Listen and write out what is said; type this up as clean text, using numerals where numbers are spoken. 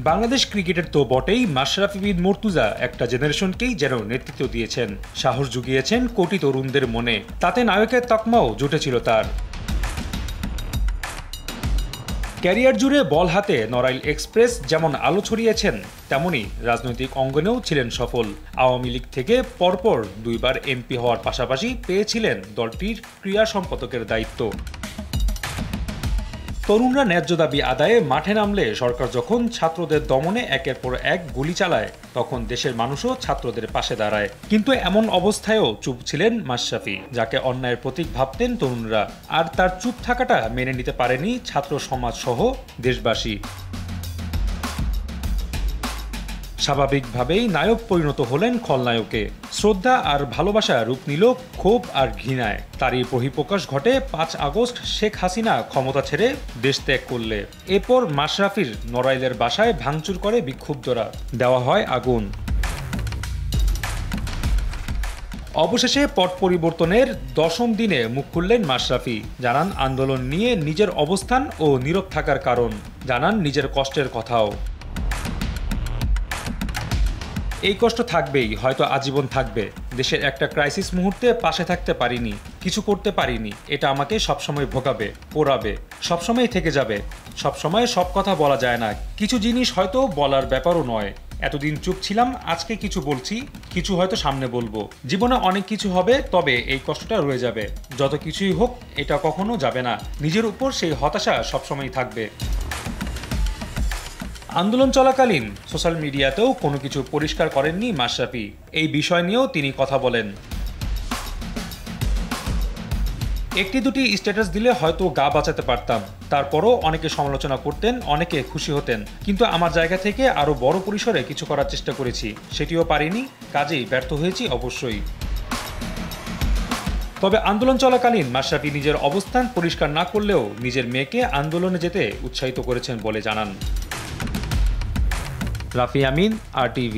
বাংলাদেশ ক্রিকেটের তো বটেই, মাশরাফি বিন মুর্তজা একটা জেনারেশনকেই যেন নেতৃত্ব দিয়েছেন, সাহস জুগিয়েছেন কোটি তরুণদের মনে। তাতে নায়কের তকমাও জুটেছিল তার। ক্যারিয়ার জুড়ে বল হাতে নড়াইল এক্সপ্রেস যেমন আলো ছড়িয়েছেন, তেমনি রাজনৈতিক অঙ্গনেও ছিলেন সফল। আওয়ামী লীগ থেকে পরপর দুইবার এমপি হওয়ার পাশাপাশি পেয়েছিলেন দলটির ক্রীড়া সম্পাদকের দায়িত্ব। তরুণরা ন্যায্য দাবি আদায়ে মাঠে নামলে সরকার যখন ছাত্রদের দমনে একের পর এক গুলি চালায়, তখন দেশের মানুষও ছাত্রদের পাশে দাঁড়ায়। কিন্তু এমন অবস্থায়ও চুপ ছিলেন মাশরাফি, যাকে অন্যায়ের প্রতীক ভাবতেন তরুণরা। আর তার চুপ থাকাটা মেনে নিতে পারেনি ছাত্র সমাজ সহ দেশবাসী। স্বাভাবিকভাবেই নায়ক পরিণত হলেন খলনায়কে। শ্রদ্ধা আর ভালোবাসা রূপ নিল ক্ষোভ আর ঘৃণায়। তারই বহিঃপ্রকাশ ঘটে ৫ আগস্ট শেখ হাসিনা ক্ষমতা ছেড়ে দেশ ত্যাগ করলে। এরপর মাশরাফির নড়াইলের বাসায় ভাঙচুর করে বিক্ষুব্ধরা, দেওয়া হয় আগুন। অবশেষে পট পরিবর্তনের ১০ম দিনে মুখ খুললেন মাশরাফি। জানান আন্দোলন নিয়ে নিজের অবস্থান ও নীরব থাকার কারণ, জানান নিজের কষ্টের কথাও। এই কষ্ট থাকবেই, হয়তো আজীবন থাকবে। দেশের একটা ক্রাইসিস মুহূর্তে পাশে থাকতে পারিনি, কিছু করতে পারিনি, এটা আমাকে সবসময় ভোগাবে, পোড়াবে, সবসময় থেকে যাবে। সবসময় সব কথা বলা যায় না, কিছু জিনিস হয়তো বলার ব্যাপারও নয়। এতদিন চুপ ছিলাম, আজকে কিছু বলছি, কিছু হয়তো সামনে বলবো। জীবনে অনেক কিছু হবে, তবে এই কষ্টটা রয়ে যাবে। যত কিছুই হোক, এটা কখনো যাবে না। নিজের উপর সেই হতাশা সবসময় থাকবে। আন্দোলন চলাকালীন সোশ্যাল মিডিয়াতেও কোনো কিছু পরিষ্কার করেননি মাশরাফি। এই বিষয় নিয়েও তিনি কথা বলেন। একটি দুটি স্ট্যাটাস দিলে হয়তো গা বাঁচাতে পারতাম, তারপরও অনেকে সমালোচনা করতেন, অনেকে খুশি হতেন। কিন্তু আমার জায়গা থেকে আরও বড় পরিসরে কিছু করার চেষ্টা করেছি, সেটিও পারিনি, কাজেই ব্যর্থ হয়েছি অবশ্যই। তবে আন্দোলন চলাকালীন মাশরাফি নিজের অবস্থান পরিষ্কার না করলেও নিজের মেয়েকে আন্দোলনে যেতে উৎসাহিত করেছেন বলে জানান। রাফি আমিন, RTV।